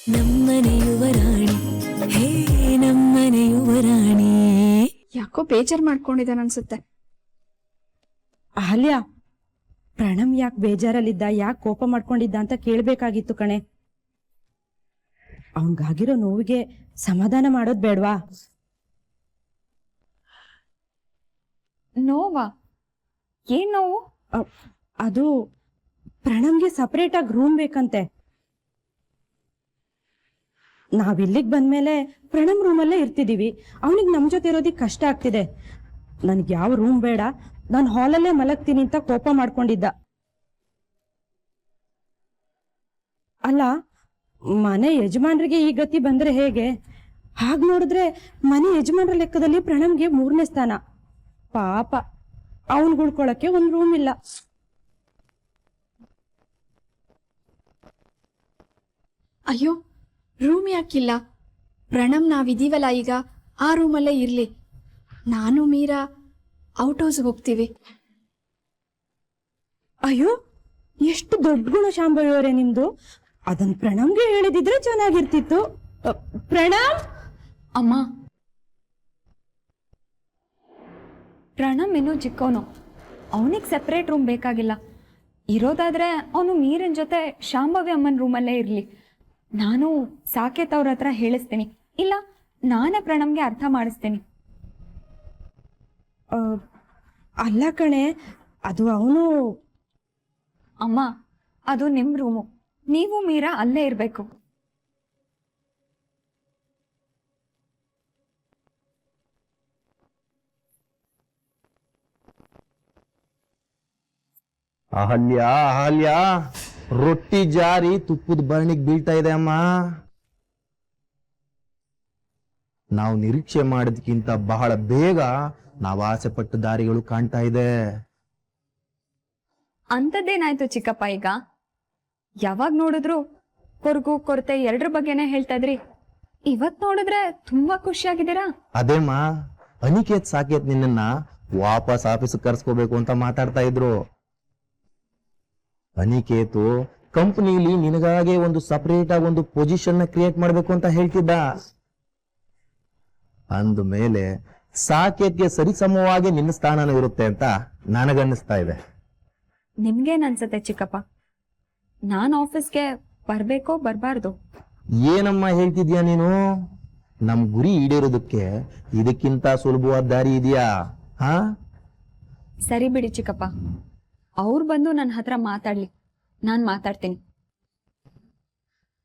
ನಮ್ಮನೆ ಯುವರಾಣಿ, ಹೇ ನಮ್ಮನೆ ಯುವರಾಣಿ. ಯಾಕೋ ಬೇಜಾರ್ ಮಾಡ್ಕೊಂಡಿದ್ದಾನ ಅನ್ಸುತ್ತೆ. ಅಹಲ್ಯ, ಪ್ರಣಮ್ ಯಾಕೆ ಬೇಜಾರಲ್ಲಿದ್ದ, ಯಾಕೆ ಕೋಪ ಮಾಡ್ಕೊಂಡಿದ್ದ ಅಂತ ಕೇಳ್ಬೇಕಾಗಿತ್ತು ಕಣೆ. ಅವನ್ಗಾಗಿರೋ ನೋವಿಗೆ ಸಮಾಧಾನ ಮಾಡೋದ್ ಬೇಡ್ವಾ? ನೋವಾ? ಏನ್ ನೋವು? ಅದು ಪ್ರಣಮ್ಗೆ ಸಪರೇಟ್ ಆಗಿ ರೂಮ್ ಬೇಕಂತೆ. ನಾವಿಲ್ಲಿಗೆ ಬಂದ್ಮೇಲೆ ಪ್ರಣಮ್ ರೂಮಲ್ಲೇ ಇರ್ತಿದೀವಿ. ಅವನಿಗೆ ನಮ್ ಜೊತೆ ಇರೋದಿಕ್ ಕಷ್ಟ ಆಗ್ತಿದೆ. ನನ್ಗೆ ಯಾವ ರೂಮ್ ಬೇಡ, ನಾನು ಹಾಲಲ್ಲೇ ಮಲಗ್ತೀನಿ ಅಂತ ಕೋಪ ಮಾಡ್ಕೊಂಡಿದ್ದ. ಅಲ್ಲ, ಮನೆ ಯಜಮಾನ್ರಿಗೆ ಈ ಗತಿ ಬಂದ್ರೆ ಹೇಗೆ? ಹಾಗೆ ನೋಡಿದ್ರೆ ಮನೆ ಯಜಮಾನ್ರ ಲೆಕ್ಕದಲ್ಲಿ ಪ್ರಣಮ್ಗೆ 3ನೇ ಸ್ಥಾನ. ಪಾಪ, ಅವನ್ ಉಳ್ಕೊಳಕ್ಕೆ ಒಂದ್ ರೂಮ್ ಇಲ್ಲ. ಅಯ್ಯೋ, ರೂಮ್ ಯಾಕಿಲ್ಲ? ಪ್ರಣಮ್ ನಾವಿದೀವಲ್ಲ ಈಗ, ಆ ರೂಮಲ್ಲೇ ಇರ್ಲಿ. ನಾನು ಮೀರಾ ಔಟ್ ಹೌಸ್ ಹೋಗ್ತೀವಿ. ಅಯ್ಯೋ, ಎಷ್ಟು ದೊಡ್ಡ ಗುಣ ಶಾಂಭವಿಯವರೇ ನಿಮ್ದು. ಅದನ್ ಪ್ರಣಮ್ಗೆ ಹೇಳಿದಿದ್ರೆ ಚೆನ್ನಾಗಿರ್ತಿತ್ತು. ಪ್ರಣಮ್! ಅಮ್ಮ, ಪ್ರಣಮ್ ಇನ್ನೂ ಚಿಕ್ಕವನು, ಅವನಿಗೆ ಸೆಪ್ರೇಟ್ ರೂಮ್ ಬೇಕಾಗಿಲ್ಲ. ಇರೋದಾದ್ರೆ ಅವನು ಮೀರನ್ ಜೊತೆ ಶಾಂಭವಿ ಅಮ್ಮನ ರೂಮಲ್ಲೇ ಇರಲಿ. ನಾನು ಸಾಕೇತ್ ಅವ್ರ ಹತ್ರ ಹೇಳಿಸ್ತೀನಿ, ಇಲ್ಲ ನಾನೇ ಪ್ರಣಮ್ಗೆ ಅರ್ಥ ಮಾಡಿಸ್ತೀನಿ. ಅಲ್ಲ ಕಣೆ, ಅದು ಅವನು. ಅಮ್ಮ, ಅದು ನಿಮ್ ರೂಮು, ನೀವು ಮೀರಾ ಅಲ್ಲೇ ಇರಬೇಕು. ಅಹಲ್ಯ, ಅಹಲ್ಯ, ರೊಟ್ಟಿ ಜಾರಿ ತುಪ್ಪದ ಬರಣಿಗೆ ಬೀಳ್ತಾ ಇದೆ ಅಮ್ಮ. ನಾವು ನಿರೀಕ್ಷೆ ಮಾಡಿದ್ಕಿಂತ ಬಹಳ ಬೇಗ ನಾವು ಆಸೆ ಪಟ್ಟ ದಾರಿಗಳು ಕಾಣ್ತಾ ಇದೆ. ಅಂಥದ್ದೇನಾಯ್ತು ಚಿಕ್ಕಪ್ಪ? ಈಗ ಯಾವಾಗ ನೋಡಿದ್ರು ಕೊರಗು ಕೊರತೆ ಎರಡ್ರ ಬಗ್ಗೆನೇ ಹೇಳ್ತಾ ಇದ್ರಿ. ಇವತ್ ನೋಡಿದ್ರೆ ತುಂಬಾ ಖುಷಿಯಾಗಿದ್ದೀರಾ. ಅದೇಮ್ಮ, ಅನಿಕೇತ್ ಸಾಕೇತ್ ನಿನ್ನ ವಾಪಸ್ ಆಫೀಸ್ ಕರ್ಸ್ಕೋಬೇಕು ಅಂತ ಮಾತಾಡ್ತಾ ಇದ್ರು. ಅನಿಕೇತು ಕಂಪನಿಲಿ ನಿನಗಾಗೆ ಒಂದು ಸಪರೇಟ್ ಆಗಿ ಒಂದು ಪೊಸಿಷನ್ ನ ಕ್ರಿಯೇಟ್ ಮಾಡ್ಬೇಕು ಅಂತ ಹೇಳ್ತಿದ್ದ. ಅಂದ ಮೇಲೆ ಸಾಕೇತ್ಗೆ ಸರಿಸಮವಾಗಿ ನಿನ್ನ ಸ್ಥಾನನೂ ಇರುತ್ತೆ ಅಂತ ನನಗನ್ನಿಸ್ತಾ ಇದೆ. ನಿಮ್ಗೇನ್ ಅನ್ಸತ್ತೆ ಚಿಕ್ಕಪ್ಪ? ನಾನ್ ಆಫೀಸ್ಗೆ ಬರ್ಬೇಕೋ ಬರ್ಬಾರ್ದು? ಏನಮ್ಮ ಹೇಳ್ತಿದ್ಯಾ ನೀನು? ನಮ್ ಗುರಿ ಈಡೇರೋದಕ್ಕೆ ಇದಕ್ಕಿಂತ ಸುಲಭವಾದ ದಾರಿ ಇದೆಯಾ? ಹಾ, ಸರಿ ಬಿಡಿ ಚಿಕ್ಕಪ್ಪ, ಅವ್ರು ಬಂದು ನನ್ನ ಹತ್ರ ಮಾತಾಡ್ಲಿ, ನಾನ್ ಮಾತಾಡ್ತೀನಿ.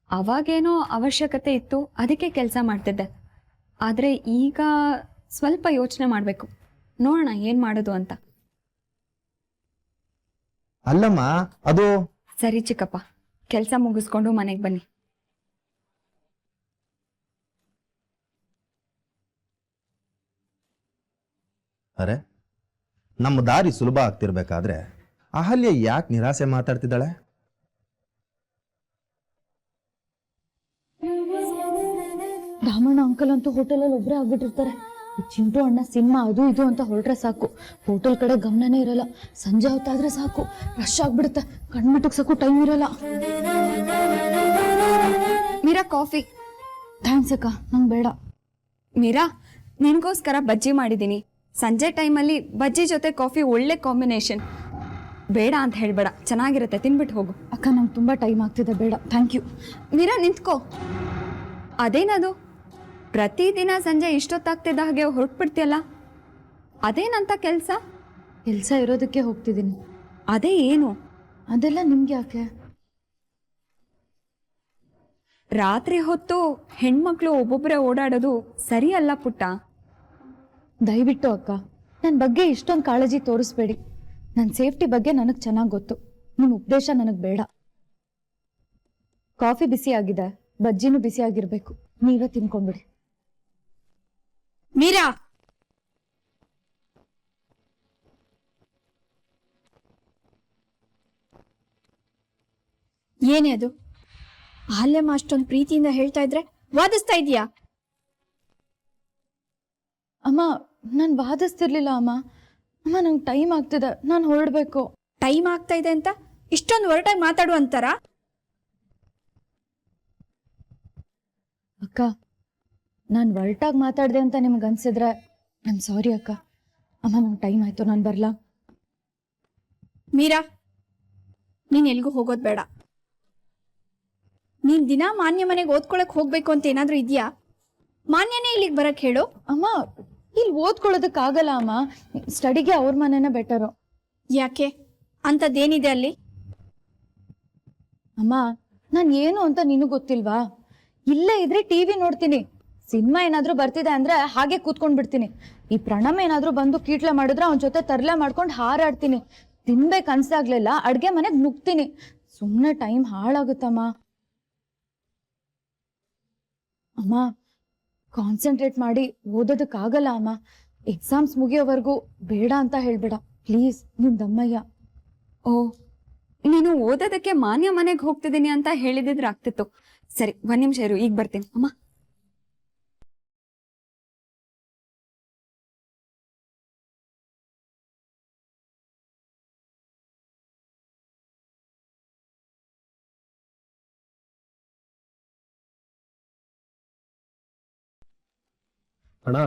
ಅವಾಗೇನೋ ಅವಶ್ಯಕತೆ ಇತ್ತು, ಅದಕ್ಕೆ ಕೆಲಸ ಮಾಡ್ತಿದ್ದೆ. ಆದ್ರೆ ಈಗ ಸ್ವಲ್ಪ ಯೋಚನೆ ಮಾಡ್ಬೇಕು, ನೋಡೋಣ ಏನ್ ಮಾಡೋದು ಅಂತ. ಅಲ್ಲಮ್ಮ, ಅದು ಸರಿ ಚಿಕ್ಕಪ್ಪ, ಕೆಲಸ ಮುಗಿಸ್ಕೊಂಡು ಮನೆಗೆ ಬನ್ನಿ. ಅರೆ, ನಮ್ಮ ದಾರಿ ಸುಲಭ ಆಗ್ತಿರ್ಬೇಕಾದ್ರೆ ಅಹಲ್ಯ ಯಾಕೆ ನಿರಾಸೆ ಮಾತಾಡ್ತಿದ್ದಾಳೆ? ರಾಮಣ್ಣ ಅಂಕಲ್ ಅಂತೂ ಹೋಟೆಲಲ್ಲಿ ಒಬ್ಬರೇ ಆಗ್ಬಿಟ್ಟಿರ್ತಾರೆ. ಚಿಂಟು ಅಣ್ಣ ಸಿನಿಮಾ ಅದು ಇದು ಅಂತ ಹೊರಟ್ರೆ ಸಾಕು, ಹೋಟೆಲ್ ಕಡೆ ಗಮನನೇ ಇರಲ್ಲ. ಸಂಜೆ ಹೊತ್ತಾದ್ರೆ ಸಾಕು, ರಶ್ ಆಗ್ಬಿಡುತ್ತೆ, ಕಣ್ಮುಟ್ಟಕ್ಸಕ್ಕೂ ಟೈಮ್ ಇರಲ್ಲ. ಮೀರಾ, ಕಾಫಿ. ಥ್ಯಾಂಕ್ಸ್ ಅಕ್ಕ, ನಂಗೆ ಬೇಡ. ಮೀರಾ, ನಿನ್ಗೋಸ್ಕರ ಬಜ್ಜಿ ಮಾಡಿದ್ದೀನಿ. ಸಂಜೆ ಟೈಮಲ್ಲಿ ಬಜ್ಜಿ ಜೊತೆ ಕಾಫಿ ಒಳ್ಳೆ ಕಾಂಬಿನೇಷನ್. ಬೇಡ ಅಂತ ಹೇಳ್ಬೇಡ, ಚೆನ್ನಾಗಿರುತ್ತೆ, ತಿನ್ಬಿಟ್ಟು ಹೋಗು. ಅಕ್ಕ, ನಂಗೆ ತುಂಬ ಟೈಮ್ ಆಗ್ತಿದೆ, ಬೇಡ ಥ್ಯಾಂಕ್ ಯು. ಮೀರಾ, ನಿಂತ್ಕೋ. ಅದೇನದು ಪ್ರತಿದಿನ ಸಂಜೆ ಇಷ್ಟೊತ್ತಾಗ್ತಿದ್ದ ಹಾಗೆ ಹೊರಟ್ಬಿಡ್ತೀಯಲ್ಲ, ಅದೇನಂತ ಕೆಲಸ? ಕೆಲಸ ಇರೋದಕ್ಕೆ ಹೋಗ್ತಿದ್ದೀನಿ. ಅದೇ ಏನು? ಅದೆಲ್ಲ ನಿಮ್ಗೆ ಯಾಕೆ? ರಾತ್ರಿ ಹೊತ್ತು ಹೆಣ್ಮಕ್ಳು ಒಬ್ಬೊಬ್ಬರೇ ಓಡಾಡೋದು ಸರಿಯಲ್ಲ ಪುಟ್ಟ. ದಯವಿಟ್ಟು ಅಕ್ಕ, ನನ್ನ ಬಗ್ಗೆ ಇಷ್ಟೊಂದು ಕಾಳಜಿ ತೋರಿಸ್ಬೇಡಿ. ನನ್ನ ಸೇಫ್ಟಿ ಬಗ್ಗೆ ನನಗೆ ಚೆನ್ನಾಗಿ ಗೊತ್ತು, ನಿಮ್ಮ ಉಪದೇಶ ನನಗೆ ಬೇಡ. ಕಾಫಿ ಬಿಸಿ ಆಗಿದೆ, ಬಜ್ಜಿನೂ ಬಿಸಿ ಆಗಿರ್ಬೇಕು, ನೀವೇ ತಿನ್ಕೊಂಡ್ಬಿಡಿ. ಮೀರಾ, ಏನೇ ಅದು? ಅಲ್ಲಮ್ಮ ಅಷ್ಟೊಂದು ಪ್ರೀತಿಯಿಂದ ಹೇಳ್ತಾ ಇದ್ರೆ ವಾದಿಸ್ತಾ ಇದೀಯಾ? ಅಮ್ಮ, ನಾನು ವಾದಿಸ್ತಿರ್ಲಿಲ್ಲ ಅಮ್ಮ. ಅಮ್ಮ, ನಂಗೆ ಟೈಮ್ ಆಗ್ತಿದೆ, ನಾನು ಹೊರಡ್ಬೇಕು. ಟೈಮ್ ಆಗ್ತಾ ಇದೆ ಅಂತ ಇಷ್ಟೊಂದು ಹೊರಟಾಗಿ ಮಾತಾಡು ಅಂತಾರ? ಅಕ್ಕ ನಾನು ವರ್ಟಾಗಿ ಮಾತಾಡಿದೆ ಅಂತ ನಿಮ್ಗೆ ಅನ್ಸಿದ್ರೆ ನಾನು ಸಾರಿ ಅಕ್ಕ. ಅಮ್ಮ ನಂಗೆ ಟೈಮ್ ಆಯ್ತು, ನಾನು ಬರಲಾ? ಮೀರಾ, ನೀನ್ ಎಲ್ಗೂ ಹೋಗೋದು ಬೇಡ. ನೀನ್ ದಿನ ಮಾನ್ಯ ಮನೆಗೆ ಓದ್ಕೊಳಕ್ ಹೋಗ್ಬೇಕು ಅಂತ ಏನಾದ್ರೂ ಇದೆಯಾ? ಮಾನ್ಯನೇ ಇಲ್ಲಿಗೆ ಬರಕ್ ಹೇಳು. ಅಮ್ಮ ಇಲ್ಲಿ ಓದ್ಕೊಳ್ಳೋದಕ್ಕಾಗಲ್ಲ ಅಮ್ಮ, ಸ್ಟಡಿಗೆ ಅವ್ರ ಮನೆನೇ ಬೆಟರು. ಯಾಕೆ? ಅಂಥದ್ದೇನಿದೆ ಅಲ್ಲಿ? ಅಮ್ಮ ನಾನು ಏನು ಅಂತ ನಿನಗೆ ಗೊತ್ತಿಲ್ವಾ? ಇಲ್ಲೇ ಇದ್ರೆ ಟಿವಿ ನೋಡ್ತೀನಿ, ಸಿನಿಮಾ ಏನಾದ್ರೂ ಬರ್ತಿದೆ ಅಂದ್ರೆ ಹಾಗೆ ಕೂತ್ಕೊಂಡ್ ಬಿಡ್ತೀನಿ. ಈ ಪ್ರಣಮ್ ಏನಾದ್ರೂ ಬಂದು ಕೀಟ್ಲೆ ಮಾಡಿದ್ರೆ ಅವನ ಜೊತೆ ತರ್ಲೆ ಮಾಡ್ಕೊಂಡು ಹಾರಾಡ್ತೀನಿ. ತಿನ್ಬೇಕು ಅನ್ಸಾಗ್ಲಿಲ್ಲ ಅಡ್ಗೆ ಮನೆಗೆ ನುಗ್ತೀನಿ. ಸುಮ್ಮನೆ ಟೈಮ್ ಹಾಳಾಗುತ್ತಮ್ಮ. ಅಮ್ಮ ಕಾನ್ಸಂಟ್ರೇಟ್ ಮಾಡಿ ಓದೋದಕ್ಕಾಗಲ್ಲ ಅಮ್ಮ. ಎಕ್ಸಾಮ್ಸ್ ಮುಗಿಯೋವರೆಗೂ ಬೇಡ ಅಂತ ಹೇಳ್ಬೇಡ ಪ್ಲೀಸ್, ನಿನ್ ದಮ್ಮಯ್ಯ. ಓ, ನೀನು ಓದೋದಕ್ಕೆ ಮಾನ್ಯ ಮನೆಗೆ ಹೋಗ್ತಿದ್ದೀನಿ ಅಂತ ಹೇಳಿದಿದ್ರೆ ಆಗ್ತಿತ್ತು. ಸರಿ, ಒಂದ್ ನಿಮಿಷ ಇರು, ಈಗ ಬರ್ತೀನಿ. ಅಮ್ಮ ಅಣ್ಣ,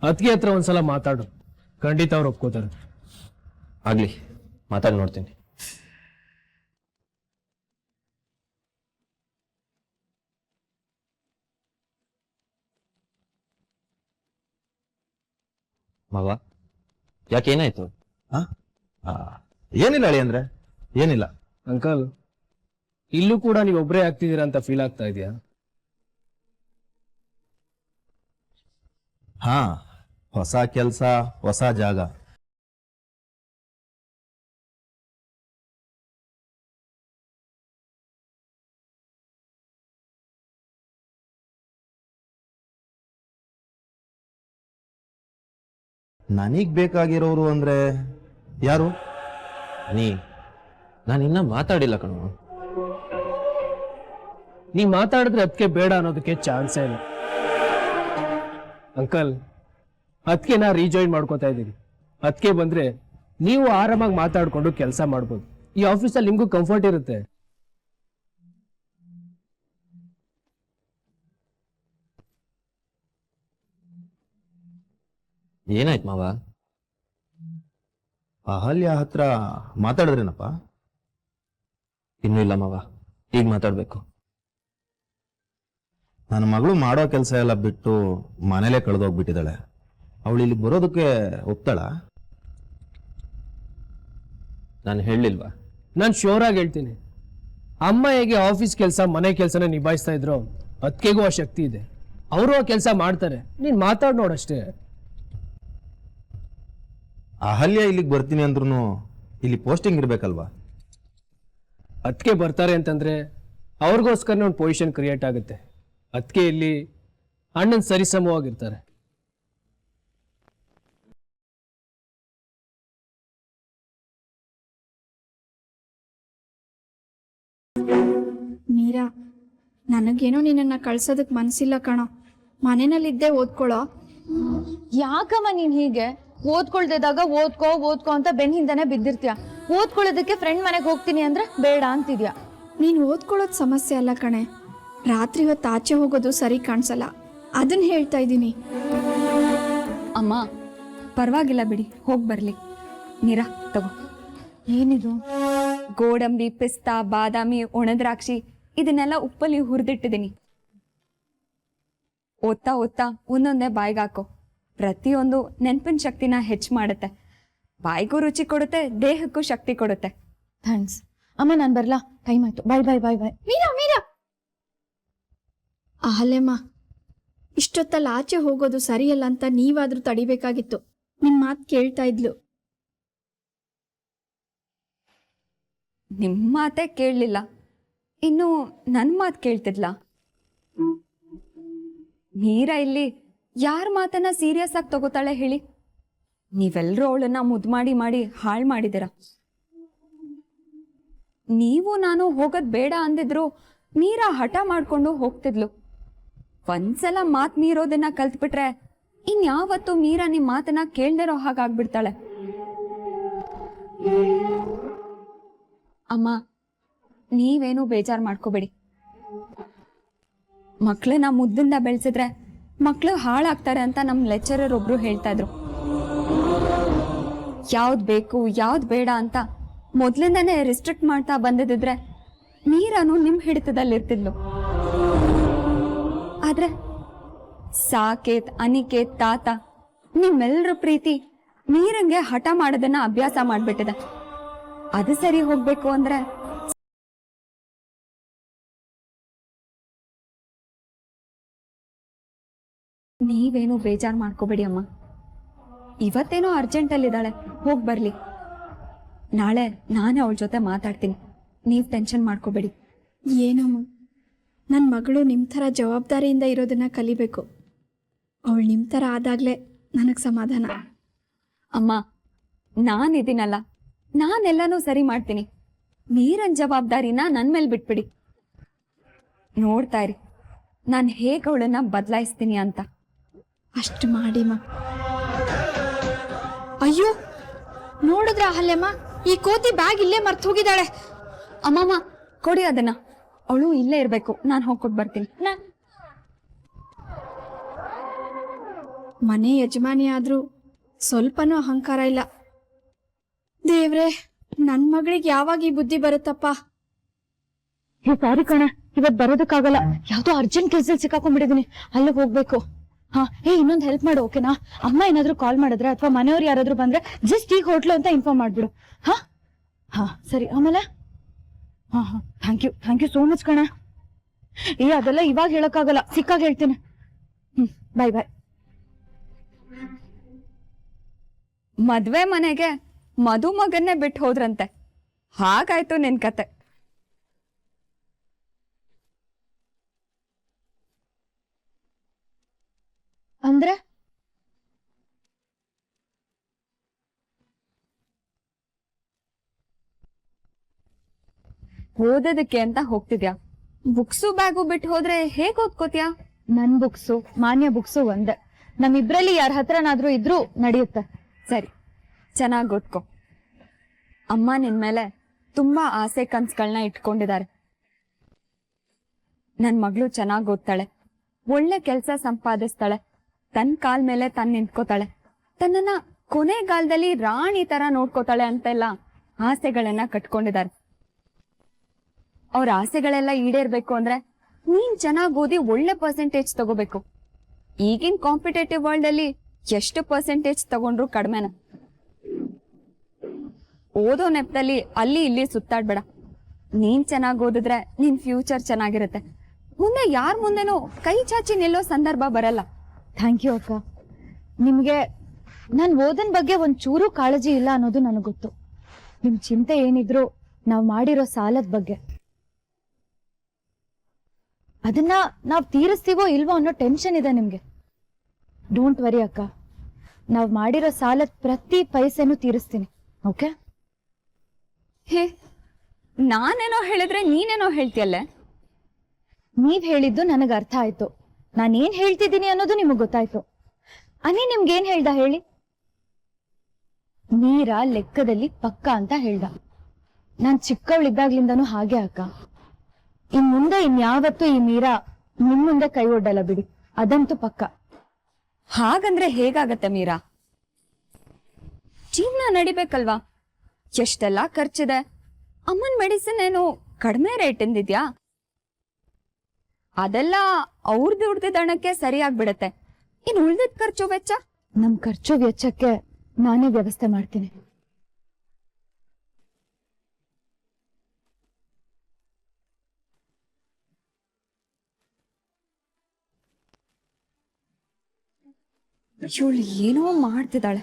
ಅದಕ್ಕೆ ಹತ್ರ ಒಂದ್ಸಲ ಮಾತಾಡು, ಖಂಡಿತ ಅವ್ರು ಒಪ್ಕೋತಾರೆ. ಆಗ್ಲಿ, ಮಾತಾಡಿ ನೋಡ್ತೀನಿ. ಮಗ, ಯಾಕೇನಾಯ್ತು? ಏನಿಲ್ಲ ಅಳಿ ಅಂದ್ರೆ ಏನಿಲ್ಲ. ಅಂಕಲ್, ಇಲ್ಲೂ ಕೂಡ ನೀವು ಒಬ್ಬರೇ ಆಗ್ತಿದ್ದೀರಾ ಅಂತ ಫೀಲ್ ಆಗ್ತಾ ಇದೆಯಾ? ಹಾ, ಹೊಸ ಕೆಲ್ಸ, ಹೊಸ ಜಾಗ. ನನಗ್ ಬೇಕಾಗಿರೋರು ಅಂದ್ರೆ ಯಾರು? ನಾನು ಇನ್ನ ಮಾತಾಡಿಲ್ಲ ಕಣೋ. ನೀ ಮಾತಾಡಿದ್ರೆ ಅದಕ್ಕೆ ಬೇಡ ಅನ್ನೋದಕ್ಕೆ ಚಾನ್ಸೇ ಇಲ್ಲ. ಅಂಕಲ್, ಅದಕ್ಕೆ ನಾ ರೀಜಾಯಿನ್ ಮಾಡ್ಕೋತಾ ಇದ್ದೀನಿ. ಅದಕ್ಕೆ ಬಂದ್ರೆ ನೀವು ಆರಾಮಾಗಿ ಮಾತಾಡ್ಕೊಂಡು ಕೆಲಸ ಮಾಡ್ಬೋದು. ಈ ಆಫೀಸಲ್ಲಿ ನಿಮ್ಗೂ ಕಂಫರ್ಟ್ ಇರುತ್ತೆ. ಏನಾಯ್ತು ಮಾವ? ಅಹಲ್ಯ ಹತ್ರ ಮಾತಾಡಿದ್ರೇನಪ್ಪ? ಇನ್ನೂ ಇಲ್ಲ ಮಾವ, ಈಗ ಮಾತಾಡ್ಬೇಕು. ನನ್ನ ಮಗಳು ಮಾಡೋ ಕೆಲಸ ಎಲ್ಲ ಬಿಟ್ಟು ಮನೇಲೆ ಕಳೆದೋಗ್ಬಿಟ್ಟಿದ್ದಾಳೆ. ಅವಳು ಇಲ್ಲಿ ಬರೋದಕ್ಕೆ ಒಪ್ತಾಳ? ನಾನು ಹೇಳಿಲ್ವಾ? ನಾನು ಶೋರ್ ಆಗಿ ಹೇಳ್ತೀನಿ, ಅಮ್ಮ ಹೇಗೆ ಆಫೀಸ್ ಕೆಲಸ ಮನೆ ಕೆಲಸನ ನಿಭಾಯಿಸ್ತಾ ಇದ್ರು, ಅದಕ್ಕೆಗೂ ಆ ಶಕ್ತಿ ಇದೆ. ಅವರು ಆ ಕೆಲಸ ಮಾಡ್ತಾರೆ. ನೀನ್ ಮಾತಾಡ್ ನೋಡಷ್ಟೇ. ಅಹಲ್ಯ ಇಲ್ಲಿಗೆ ಬರ್ತೀನಿ ಅಂದ್ರೂ ಇಲ್ಲಿ ಪೋಸ್ಟಿಂಗ್ ಇರ್ಬೇಕಲ್ವಾ? ಅದಕ್ಕೆ ಬರ್ತಾರೆ ಅಂತಂದ್ರೆ ಅವ್ರಿಗೋಸ್ಕರನೇ ಒಂದು ಪೊಸಿಷನ್ ಕ್ರಿಯೇಟ್ ಆಗುತ್ತೆ. ಅದಕ್ಕೆ ಇಲ್ಲಿ ಅಣ್ಣನ್ ಸರಿಸಮವಾಗಿರ್ತಾರೆ. ಮೀರಾ, ನನಗೇನೋ ನಿನ್ನನ್ನು ಕಳ್ಸೋದಕ್ಕೆ ಮನಸ್ಸಿಲ್ಲ ಕಣೋ. ಮನೆಯಲ್ಲಿದ್ದೇ ಓದ್ಕೊಳ್ಳೋ. ಯಾಕಮ್ಮ ನೀನ್ ಹೀಗೆ? ಓದ್ಕೊಳ್ದಿದ್ದಾಗ ಓದ್ಕೋ ಓದ್ಕೋ ಅಂತ ಬೆನ್ ಹಿಂದೆನೆ ಬಿದ್ದಿರ್ತೀಯ. ಓದ್ಕೊಳ್ಳೋದಕ್ಕೆ ಫ್ರೆಂಡ್ ಮನೆಗೆ ಹೋಗ್ತೀನಿ ಅಂದ್ರೆ ಬೇಡ ಅಂತಿದ್ಯಾ. ನೀನು ಓದ್ಕೊಳ್ಳೋದು ಸಮಸ್ಯೆ ಅಲ್ಲ ಕಣೆ, ರಾತ್ರಿ ಹೊತ್ತು ಆಚೆ ಹೋಗೋದು ಸರಿ ಕಾಣಿಸಲ್ಲ, ಅದನ್ನ ಹೇಳ್ತಾ ಇದ್ದೀನಿ. ಅಮ್ಮ ಪರವಾಗಿಲ್ಲ ಬಿಡಿ, ಹೋಗಿ ಬರ್ಲಿ. ನೀರಾ ತಗೋ. ಏನಿದು? ಗೋಡಂಬಿ, ಪಿಸ್ತಾ, ಬಾದಾಮಿ, ಒಣದ್ರಾಕ್ಷಿ ಇದನ್ನೆಲ್ಲ ಉಪ್ಪಲ್ಲಿ ಹುರಿದಿಟ್ಟಿದ್ದೀನಿ. ಓದ್ತಾ ಓದ್ತಾ ಒಂದೊಂದೇ ಬಾಯಿಗೆ ಹಾಕೋ. ಪ್ರತಿಯೊಂದು ನೆನಪಿನ ಶಕ್ತಿನ ಹೆಚ್ಚು ಮಾಡುತ್ತೆ, ಬಾಯಿಗೂ ರುಚಿ ಕೊಡುತ್ತೆ, ದೇಹಕ್ಕೂ ಶಕ್ತಿ ಕೊಡುತ್ತೆ. ಥ್ಯಾಂಕ್ಸ್ ಅಮ್ಮ, ನಾನು ಬರ್ಲಾ? ಟೈಮ್ ಆಯ್ತು. ಬಾಯ್ ಬಾಯ್ ಬಾಯ್ ಬಾಯ್. ಮೀರಾ ಮೀರಾ, ಅಹಲ್ಯಮ್ಮ, ಇಷ್ಟೊತ್ತಲ್ಲಿ ಆಚೆ ಹೋಗೋದು ಸರಿಯಲ್ಲ ಅಂತ ನೀವಾದ್ರೂ ತಡಿಬೇಕಾಗಿತ್ತು. ನಿಮ್ ಮಾತು ಕೇಳ್ತಾ ಇದ್ಲು. ನಿಮ್ಮ ಮಾತೇ ಕೇಳಲಿಲ್ಲ, ಇನ್ನು ನನ್ನ ಮಾತು ಕೇಳ್ತಿದ್ಲಾ? ಮೀರಾ ಇಲ್ಲಿ ಯಾರ ಮಾತನ್ನ ಸೀರಿಯಸ್ ಆಗಿ ತಗೋತಾಳೆ ಹೇಳಿ? ನೀವೆಲ್ಲರೂ ಅವಳನ್ನ ಮುದ್ದು ಮಾಡಿ ಮಾಡಿ ಹಾಳು ಮಾಡಿದ್ದೀರ. ನೀವು ನಾನು ಹೋಗೋದ್ ಬೇಡ ಅಂದಿದ್ರು ಮೀರಾ ಹಠ ಮಾಡ್ಕೊಂಡು ಹೋಗ್ತಿದ್ಲು. ಒಂದ್ಸಲ ಮಾತು ಮೀರೋದನ್ನ ಕಲ್ತ್ಬಿಟ್ರೆ ಇನ್ಯಾವತ್ತು ಮೀರಾ ನಿಮ್ಮ ಮಾತನ್ನ ಕೇಳ್ದಿರೋ ಹಾಗಾಗ್ಬಿಡ್ತಾಳೆ. ಅಮ್ಮ ನೀವೇನು ಬೇಜಾರು ಮಾಡ್ಕೋಬೇಡಿ. ಮಕ್ಕಳನ್ನ ಮುದ್ದಿಂದ ಬೆಳೆಸಿದ್ರೆ ಮಕ್ಕಳು ಹಾಳಾಗ್ತಾರೆ ಅಂತ ನಮ್ಮ ಲೆಕ್ಚರರ್ ಒಬ್ರು ಹೇಳ್ತಾ ಇದ್ರು. ಯಾವ್ದು ಬೇಕು ಯಾವ್ದು ಬೇಡ ಅಂತ ಮೊದಲಿಂದಾನೇ ರಿಸ್ಟ್ರಿಕ್ಟ್ ಮಾಡ್ತಾ ಬಂದಿದ್ರೆ ಮೀರಾನು ನಿಮ್ಮ ಹಿಡಿತದಲ್ಲಿರ್ತಿದ್ಲು. ಆದ್ರೆ ಸಾಕೇತ್, ಅನಿಕೇತ್, ತಾತ ನಿಮ್ಮೆಲ್ಲರ ಪ್ರೀತಿ ಮೀರಂಗೆ ಹಠ ಮಾಡೋದನ್ನ ಅಭ್ಯಾಸ ಮಾಡ್ಬಿಟ್ಟಿದೆ. ಅದು ಸರಿ ಹೋಗ್ಬೇಕು ಅಂದ್ರೆ ನೀವೇನು ಬೇಜಾರು ಮಾಡ್ಕೋಬೇಡಿ ಅಮ್ಮ. ಇವತ್ತೇನೋ ಅರ್ಜೆಂಟಲ್ಲಿದ್ದಾಳೆ, ಹೋಗಿ ಬರ್ಲಿ. ನಾಳೆ ನಾನೇ ಅವಳ ಜೊತೆ ಮಾತಾಡ್ತೀನಿ, ನೀವು ಟೆನ್ಷನ್ ಮಾಡ್ಕೋಬೇಡಿ. ಏನಮ್ಮ, ನನ್ನ ಮಗಳು ನಿಮ್ಮ ಥರ ಜವಾಬ್ದಾರಿಯಿಂದ ಇರೋದನ್ನ ಕಲಿಬೇಕು. ಅವಳು ನಿಮ್ಮ ಥರ ಆದಾಗಲೇ ನನಗೆ ಸಮಾಧಾನ. ಅಮ್ಮ, ನಾನಿದ್ದೀನಲ್ಲ, ನಾನೆಲ್ಲನೂ ಸರಿ ಮಾಡ್ತೀನಿ. ಮೀರನ್ ಜವಾಬ್ದಾರಿನ ನನ್ನ ಮೇಲೆ ಬಿಟ್ಬಿಡಿ. ನೋಡ್ತಾ ಇರಿ ನಾನು ಹೇಗೆ ಅವಳನ್ನ ಬದಲಾಯಿಸ್ತೀನಿ ಅಂತ. ಅಷ್ಟು ಮಾಡಿಮ್ಮ. ಅಯ್ಯೋ, ನೋಡಿದ್ರ ಅಹಲ್ಯಮ್ಮ, ಈ ಕೋತಿ ಬ್ಯಾಗ್ ಇಲ್ಲೇ ಮರ್ತು ಹೋಗಿದ್ದಾಳೆ. ಅಮ್ಮಮ್ಮ ಕೊಡಿ ಅದನ್ನ, ಅವಳು ಇಲ್ಲೇ ಇರಬೇಕು, ನಾನು ಹೋಗ್ಕೊಟ್ಟು ಬರ್ತೀನಿ. ಮನೆ ಯಜಮಾನಿ ಆದ್ರೂ ಸ್ವಲ್ಪನೂ ಅಹಂಕಾರ ಇಲ್ಲ. ದೇವ್ರೆ, ನನ್ನ ಮಗಳಿಗೆ ಯಾವಾಗ ಈ ಬುದ್ಧಿ ಬರುತ್ತಪ್ಪ. ಸಾರಿ ಕಣ, ಇವತ್ ಬರೋದಕ್ಕಾಗಲ್ಲ. ಯಾವ್ದೋ ಅರ್ಜೆಂಟ್ ಕೆಲ್ಸದಲ್ಲಿ ಸಿಕ್ಕಾಕೊಂಡ್ಬಿಟ್ಟಿದೀನಿ, ಅಲ್ಲಿಗೆ ಹೋಗ್ಬೇಕು. ಹಾ, ಇನ್ನೊಂದು ಹೆಲ್ಪ್ ಮಾಡು, ಓಕೆನಾ? ಅಮ್ಮ ಏನಾದ್ರು ಕಾಲ್ ಮಾಡಿದ್ರೆ ಅಥವಾ ಮನೆಯವ್ರು ಯಾರಾದ್ರೂ ಬಂದ್ರೆ ಜಸ್ಟ್ ಈಗ ಹೋಟ್ಲು ಅಂತ ಇನ್ಫಾರ್ಮ್ ಮಾಡ್ಬಿಡು. ಹಾ ಹಾ ಸರಿ. ಆಮೇಲೆ ಹಾ ಥ್ಯಾಂಕ್ ಯು ಸೋ ಮಚ್ ಕಣ. ಅದೆಲ್ಲ ಇವಾಗ ಹೇಳಕ್ಕಾಗಲ್ಲ, ಸಿಕ್ಕಾಗ ಹೇಳ್ತೀನಿ. ಬಾಯ್. ಮದ್ವೆ ಮನೆಗೆ ಮದುಮಗನ್ನೇ ಬಿಟ್ಟು ಹೋದ್ರಂತೆ, ಹಾಗಾಯ್ತು ನಿನ್ ಕತೆ. ಅಂದ್ರೆ ಓದೋದಕ್ಕೆ ಅಂತ ಹೋಗ್ತಿದ್ಯಾ? ಬುಕ್ಸು ಬ್ಯಾಗು ಬಿಟ್ಟು ಹೋದ್ರೆ ಹೇಗ್ ಓದ್ಕೋತ್ಯಾ? ನನ್ ಬುಕ್ಸು ಮಾನ್ಯ ಬುಕ್ಸು ಒಂದೇ. ನಮ್ಮಿಬ್ರಲ್ಲಿ ಯಾರ ಹತ್ರನಾದ್ರೂ ಇದ್ರೂ ನಡೆಯುತ್ತೆ. ಸರಿ, ಚೆನ್ನಾಗಿ ಓದ್ಕೊ. ಅಮ್ಮ ನಿನ್ ಮೇಲೆ ತುಂಬಾ ಆಸೆ ಕನ್ಸುಗಳನ್ನ ಇಟ್ಕೊಂಡಿದ್ದಾರೆ. ನನ್ ಮಗಳು ಚೆನ್ನಾಗಿ ಓದ್ತಾಳೆ, ಒಳ್ಳೆ ಕೆಲಸ ಸಂಪಾದಿಸ್ತಾಳೆ, ತನ್ನ ಕಾಲ್ ಮೇಲೆ ತಾನು ನಿಂತ್ಕೋತಾಳೆ, ತನ್ನನ್ನ ಕೊನೆಗಾಲದಲ್ಲಿ ರಾಣಿ ತರ ನೋಡ್ಕೋತಾಳೆ ಅಂತೆಲ್ಲ ಆಸೆಗಳನ್ನ ಕಟ್ಕೊಂಡಿದ್ದಾರೆ. ಅವ್ರ ಆಸೆಗಳೆಲ್ಲ ಈಡೇರ್ಬೇಕು ಅಂದ್ರೆ ನೀನ್ ಚೆನ್ನಾಗಿ ಓದಿ ಒಳ್ಳೆ ಪರ್ಸೆಂಟೇಜ್ ತಗೋಬೇಕು. ಈಗಿನ ಕಾಂಪಿಟೇಟಿವ್ ವರ್ಲ್ಡ್ ಅಲ್ಲಿ ಎಷ್ಟು ಪರ್ಸೆಂಟೇಜ್ ತಗೊಂಡ್ರು ಕಡಿಮೆನ. ಓದೋ ನೆಪದಲ್ಲಿ ಅಲ್ಲಿ ಇಲ್ಲಿ ಸುತ್ತಾಡ್ಬೇಡ. ನೀನ್ ಚೆನ್ನಾಗಿ ಓದಿದ್ರೆ ನಿನ್ ಫ್ಯೂಚರ್ ಚೆನ್ನಾಗಿರುತ್ತೆ. ಮುಂದೆ ಯಾರ ಮುಂದೆನೂ ಕೈ ಚಾಚಿ ನಿಲ್ಲೋ ಸಂದರ್ಭ ಬರಲ್ಲ. ಥ್ಯಾಂಕ್ ಯು ಅಕ್ಕ. ನಿಮ್ಗೆ ನನ್ ಓದನ್ ಬಗ್ಗೆ ಒಂಚೂರು ಕಾಳಜಿ ಇಲ್ಲ ಅನ್ನೋದು ನನಗೆ ಗೊತ್ತು. ನಿಮ್ ಚಿಂತೆ ಏನಿದ್ರು ನಾವ್ ಮಾಡಿರೋ ಸಾಲದ ಬಗ್ಗೆ. ಅದನ್ನ ನಾವ್ ತೀರಿಸ್ತೀವೋ ಇಲ್ವೋ ಅನ್ನೋ ಟೆನ್ಷನ್ ಇದೆ ನಿಮ್ಗೆ. ಡೋಂಟ್ ವರಿ ಅಕ್ಕ, ನಾವ್ ಮಾಡಿರೋ ಸಾಲದ ಪ್ರತಿ ಪೈಸೆನೂ ತೀರಿಸ್ತೀನಿ. ಓಕೆ? ಹೇ, ನಾನೇನೋ ಹೇಳಿದ್ರೆ ನೀನೇನೋ ಹೇಳ್ತೀಯಲ್ಲೇ. ನೀವ್ ಹೇಳಿದ್ದು ನನಗೆ ಅರ್ಥ ಆಯ್ತು. ನಾನೇನ್ ಹೇಳ್ತಿದ್ದೀನಿ ಅನ್ನೋದು ನಿಮಗ್ ಗೊತ್ತಾಯ್ತು. ಅನಿ ನಿಮ್ಗೇನ್ ಹೇಳ್ದ ಹೇಳಿ? ಮೀರಾ ಲೆಕ್ಕದಲ್ಲಿ ಪಕ್ಕ ಅಂತ ಹೇಳ್ದ. ನಾನ್ ಚಿಕ್ಕವಳಿದ್ದಾಗ್ಲಿಂದನೂ ಹಾಗೆ ಅಕ್ಕ. ಇನ್ ಮುಂದೆ ಇನ್ಯಾವತ್ತೂ ಈ ಮೀರಾ ನಿಮ್ ಮುಂದೆ ಕೈ ಒಡ್ಡಲ್ಲ ಬಿಡಿ, ಅದಂತೂ ಪಕ್ಕ. ಹಾಗಂದ್ರೆ ಹೇಗಾಗತ್ತೆ ಮೀರಾ? ಜೀವನ ನಡಿಬೇಕಲ್ವಾ? ಎಷ್ಟೆಲ್ಲ ಖರ್ಚಿದೆ. ಅಮ್ಮನ್ ಮೆಡಿಸಿನ್ ಏನು ಕಡಿಮೆ ರೇಟ್ ಎಂದಿದ್ಯಾ? ಅದೆಲ್ಲ ಅವ್ರದ್ದು ಉಡ್ದಿದ್ದ ಹಣಕ್ಕೆ ಸರಿಯಾಗ್ಬಿಡತ್ತೆ. ಇನ್ ಉಳ್ದಿದ್ ಖರ್ಚು ವೆಚ್ಚ? ನಮ್ ಖರ್ಚು ವೆಚ್ಚಕ್ಕೆ ನಾನೇ ವ್ಯವಸ್ಥೆ ಮಾಡ್ತೀನಿ. ಇವಳು ಏನೋ ಮಾಡ್ತಿದ್ದಾಳೆ.